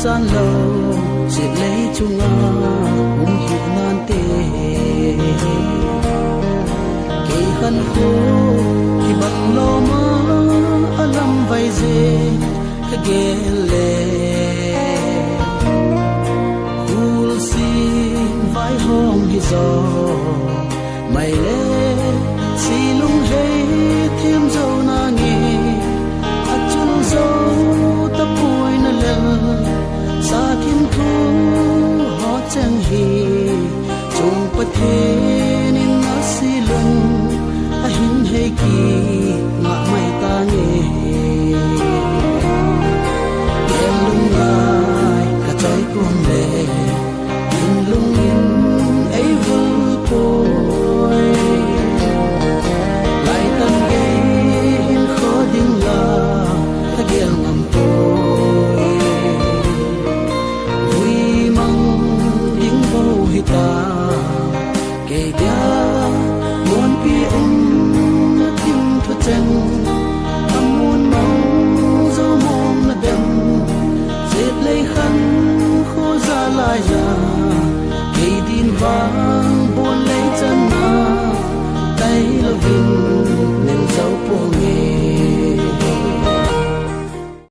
san lâu sẽ lấy chung hùng hiệu nan tê kỳ khăn khô khi bật lô mơ alam vay dê cái ghê lệ hul xin vai hôm hi gió mày lê xì lung hay thêm dâu na nghe à chân dâu ta bùi na lần xa thiên thu họ chẳng hì chung bất thế nên nó xì lung à hin hay kỳ ngạ mày ta nghe đèn lung lại cả trái cuồng lệ in lung in ấy vui côi lại tâm ghé hin khó đinh là ta ghé ngầm tôi vui mong đinh vô hi ta kể